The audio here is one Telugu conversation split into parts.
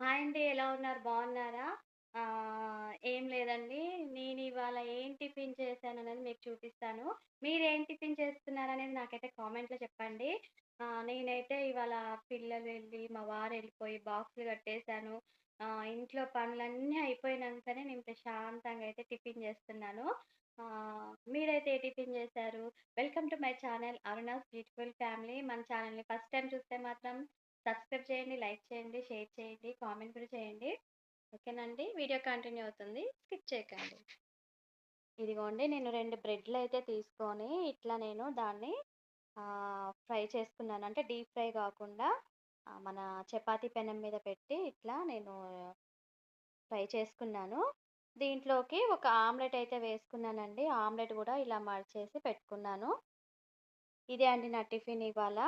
హాయ్ అండి. ఎలా ఉన్నారు? బాగున్నారా? ఏం లేదండి. నేనివాళ ఏం టిఫిన్ చేశాననేది మీకు చూపిస్తాను. మీరేం టిఫిన్ చేస్తున్నారనేది నాకైతే కామెంట్‌లో చెప్పండి. నేనైతే ఇవాళ పిల్లలెళ్ళి, మా వారెళ్ళిపోయి బాక్సులు కట్టేశాను. ఇంట్లో పనులన్నీ అయిపోయినంకనే నేను ప్రశాంతంగా అయితే టిఫిన్ చేస్తున్నాను. మీరైతే ఏ టిఫిన్ చేశారు? Welcome to my channel Aruna's beautiful family. మన ఛానల్‌ని ఫస్ట్ టైమ్ చూస్తే మాత్రం సబ్స్క్రైబ్ చేయండి, లైక్ చేయండి, షేర్ చేయండి, కామెంట్ కూడా చేయండి. ఓకేనండి. వీడియో కంటిన్యూ అవుతుంది. స్కిప్ చేయకండి. ఇదిగోండి నేను 2 బ్రెడ్‌లయితే తీసుకొని ఇట్లా నేను దాన్ని ఫ్రై చేసుకున్నాను. అంటే డీప్ ఫ్రై గాకుండా మన చపాతీ పెనం మీద పెట్టి ఇట్లా నేను ఫ్రై చేసుకున్నాను. దీంట్లోకి ఒక ఆమ్లెట్ అయితే వేసుకున్నానండి. ఆమ్లెట్ గూడా ఇలా మడిచేసి పెట్టుకున్నాను. ఇదే అండి నా టిఫిన్ ఇవాళ.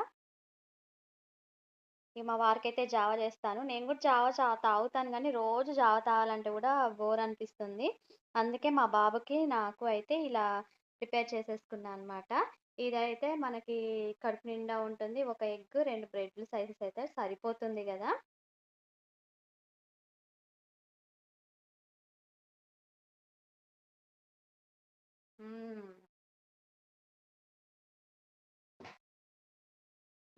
ఇగ మా వారికైతే జావ చేస్తాను. నేను కూడా జావ తాగుతాను గానీ, రోజు జావ తాగాలంటే గూడా బోర్ అనిపిస్తుంది. అందుకే మా బాబుకి, నాకు అయితే ఇలా ప్రిపేర్ చేసేసుకున్నా అనమాట. ఇదైతే మనకి కడుపు నిండా ఉంటుంది. ఒక ఎగ్, 2 బ్రెడ్‌లు సైజెస్ అయితే సరిపోతుంది గదా! హ్మ్.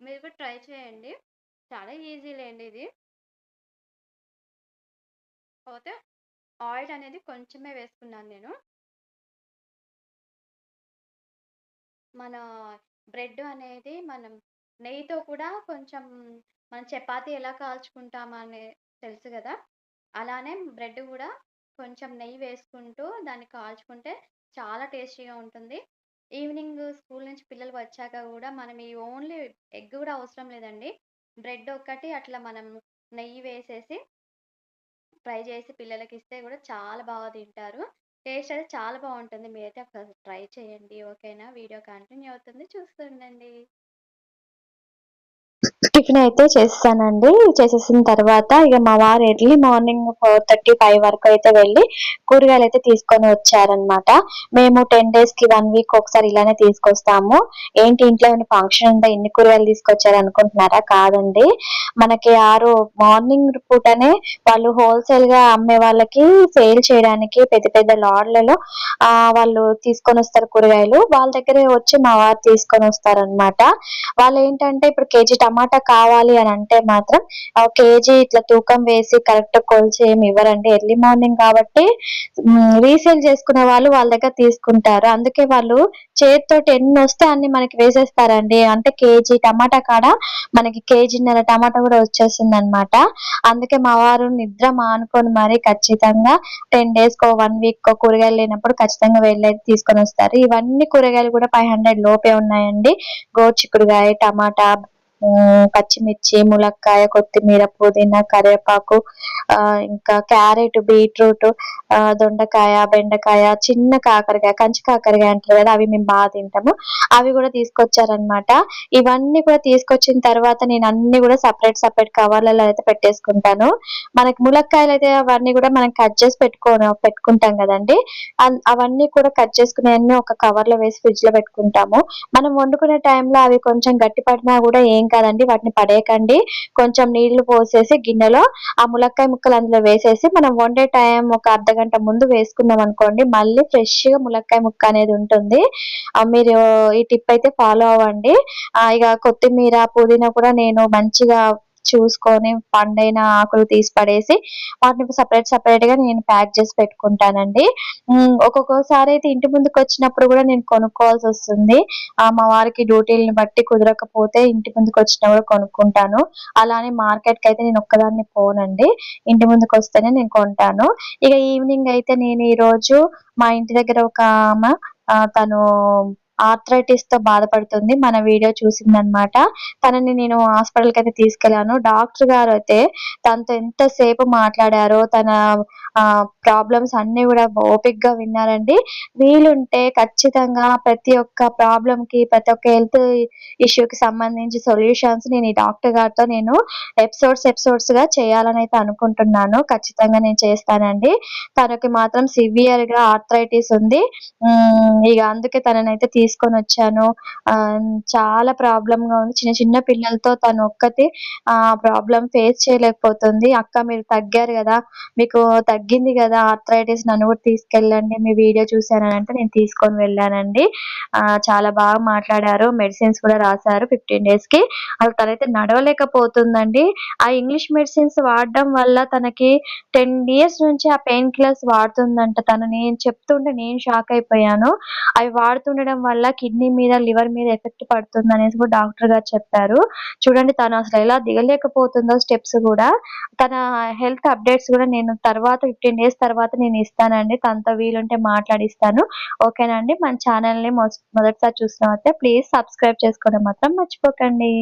మీరు కూడా ట్రై చేయండి. చాలా ఈజీ లేండి ఇది. కాపోతే ఆయిల్ అనేది కొంచెమే వేసుకున్నాను నేను. మన బ్రెడ్ అనేది మనం నెయ్యితో కూడా కొంచెం మనం చపాతీ ఎలా కాల్చుకుంటామనే తెలుసు గదా! అలానే బ్రెడ్ గూడా కొంచెం నెయ్యి వేసుకుంటూ దాన్ని కాల్చుకుంటే చాలా టేస్టీగా ఉంటుంది. ఈవినింగ్ స్కూల్ నుంచి పిల్లలు వచ్చాక గూడా మనం ఈ ఓన్లీ ఎగ్ గూడా అవసరం లేదండి. బ్రెడ్ ఒక్కటి అట్లా మనం నెయ్యి వేసేసి ఫ్రై చేసి పిల్లలకిస్తే గూడా చాలా బాగా తింటారు. టేస్ట్ అయితే చాలా బావుంటుంది. మీరైతే ఒకసారి ట్రై చేయండి. ఓకేనా? వీడియో కంటిన్యూ అవుతుంది. చూస్తుండండి. టిఫిన్ అయితే చేసేసానండి. చేసేసిన తర్వాత ఇగ మా వారు ఎర్లీ మార్నింగ్ 4:30, 5 వరకు అయితే వెళ్లి కూరగాయలైతే తీసుకొని వచ్చారనమాట. మేము 10 డేస్‌కి, 1 వీక్ ఒకసారి ఇలానే తీసుకొస్తాము. ఏంటి ఇంట్లో ఏమైనా ఫంక్షన్ ఉందా ఇన్ని కూరగాయలు తీసుకొచ్చారనుకుంటున్నారా? కాదండి. మనకి మార్నింగ్ పూటనే వాళ్ళు హోల్‌సేల్‌గా అమ్మే వాళ్ళకి సేల్ చేయడానికి పెద్ద పెద్ద లాడ్‌లలో వాళ్ళు తీసుకొనొస్తారు కూరగాయలు. వాళ్ళ దగ్గరే వచ్చి మా వారు తీసుకొనొస్తారనమాట. వాళ్ళేంటంటే ఇప్పుడు కేజీ టమాటా కావాలి అనంటే మాత్రం కేజీ ఇట్లా తూకం వేసి కరెక్ట్ కొలిచి ఏమి ఇవ్వరండి. ఎర్లీ మార్నింగ్ కాబట్టి రీసేల్ చేసుకునే వాళ్ళు వాళ్ళ దగ్గర తీసుకుంటారు. అందుకే వాళ్ళు చేత్తోటి ఎన్నొస్తే అన్ని మనకి వేసేస్తారండి. అంటే కేజీ టమాటా కాడ మనకి కేజీన్నర టమాటా గూడా వచ్చేస్తుందనమాట. అందుకే మా వారు నిద్ర మానుకొని మరి ఖచ్చితంగా 10 డేస్‌కో, 1 వీక్కో కూరగాయలు లేనప్పుడు ఖచ్చితంగా వెళ్ళైతే తీసుకొనొస్తారు. ఇవన్నీ కూరగాయలు కూడా 500 లోపే ఉన్నాయండి. గోరుచిక్కుడుగాయ, టమాటా, పచ్చిమిర్చి, ములక్కాయ, కొత్తిమీర, పుదీనా, కరివేపాకు, ఇంకా క్యారెట్, బీట్రూట్, దొండకాయ, బెండకాయ, చిన్న కాకరకాయ, కంచి కాకరకాయ అంటారు గదా! అవి మేము తింటాము. అవి గూడా తీసుకొచ్చారనమాట. ఇవన్నీ కూడా తీసుకొచ్చిన తర్వాత నేను అన్నీ గూడా సెపరేట్ కవర్లలో అయితే పెట్టేసుకుంటాను. మనకి ములక్కాయలైతే అవన్నీ గూడా మనం కట్ చేసి పెట్టుకుంటాం గదండీ! అవన్నీ కూడా కట్ చేసుకునేయన్నీ ఒక కవర్‌లో వేసి ఫ్రిడ్జ్‌లో పెట్టుకుంటాము. మనం వండుకునే టైంలో అవి కొంచెం గట్టి పడినా గూడా ఏం కాదండి. వాటిని పడేయకండి. కొంచెం నీళ్లు పోసేసి గిన్నెలో ఆ ములక్కాయ ముక్కలు అందులో వేసేసి మనం వండే టైం ఒక అర్ధగంట ముందు వేసుకున్నామనుకోండి, మళ్ళీ ఫ్రెష్‌గా ములక్కాయ ముక్క అనేది ఉంటుంది. మీరు ఈ టిప్ అయితే ఫాలో అవ్వండి. ఇగ కొత్తిమీర, పుదీనా కూడా నేను మంచిగా చూసుకొని పండైన ఆకులు తీసి పడేసి వాటిని సెపరేట్‌గా నేను ప్యాక్ చేసి పెట్టుకుంటానండి. ఒక్కొక్కసారయితే ఇంటి ముందుకొచ్చినప్పుడు గూడా నేను కొనుక్కోవాల్సొస్తుంది. మా వారికి డ్యూటీలని బట్టి కుదరకపోతే ఇంటి ముందుకొచ్చినా గూడా కొనుక్కుంటాను. అలా అని మార్కెట్‌కయితే నేను ఒక్కదాన్నే పోనండి. ఇంటి ముందుకొస్తేనే నేను కొంటాను. ఇగ ఈవినింగ్ అయితే నేను ఈరోజు మా ఇంటి దగ్గర ఒక తను ఆర్థరైటిస్‌తో బాధపడుతుంది. మన వీడియో చూసిందనమాట. తనని నేను హాస్పిటల్‌కయితే తీసుకెళ్ళాను. డాక్టర్ గారైతే తనతో ఎంత సేపు మాట్లాడారో, తన ప్రాబ్లమ్స్ అన్నీ గూడా ఓపికగా విన్నారండి. వీలుంటే ఖచ్చితంగా ప్రతి ఒక్క ప్రాబ్లమ్‌కి, ప్రతి ఒక్క హెల్త్ ఇష్యూకి సంబంధించి సొల్యూషన్స్ నేను ఈ డాక్టర్ గారితో నేను ఎపిసోడ్స్‌గా చేయాలనైతే అనుకుంటున్నాను. ఖచ్చితంగా నేను చేస్తానండి. తనకి మాత్రం సివియర్‌గా ఆర్థరైటిస్ ఉంది. ఇగ అందుకే తననైతే తీసుకొనొచ్చాను. చాలా ప్రాబ్లమ్‌గా ఉంది. చిన్న చిన్న పిల్లలతో తను ఒక్కతే ప్రాబ్లమ్ ఫేస్ చేయలేకపోతుంది. "అక్క మీరు తగ్గారు గదా! మీకు తగ్గింది గదా! ఆర్థరైటిస్ నన్ను గూడా తీసుకెళ్ళండి. మీ వీడియో చూసాననంటే నేను తీసుకొని వెళ్ళానండి. చాలా బాగా మాట్లాడారు. మెడిసిన్స్ కూడా రాసారు 15 డేస్‌కి. అసలు తనైతే నడవలేకపోతుందండి. ఆ ఇంగ్లీష్ మెడిసిన్స్ వాడడం వల్ల తనకి 10 ఇయర్స్ నుంచి ఆ పెయిన్ కిల్లర్స్ వాడుతుందంట తను. నేను చెప్తుంటే నేను షాక్ అయిపోయాను. అవి వాడుతుండడం వల్ల కిడ్నీ మీద, లివర్ మీద ఎఫెక్ట్ పడుతుందనేసి కూడా డాక్టర్ గారు చెప్పారు. చూడండి తను అసలు ఎలా దిగలేకపోతుందో స్టెప్స్ గూడా. తన హెల్త్ అప్డేట్స్ గూడా నేను తర్వాత 15 డేస్ తర్వాత నేను ఇస్తానండి. తనతో వీలుంటే మాట్లాడిస్తాను. ఓకేనా అండి. మన ఛానెల్‌ని మొదటిసారి చూస్తున్నట్టయితే ప్లీజ్ సబ్స్క్రైబ్ చేసుకోవడం మాత్రం మర్చిపోకండి.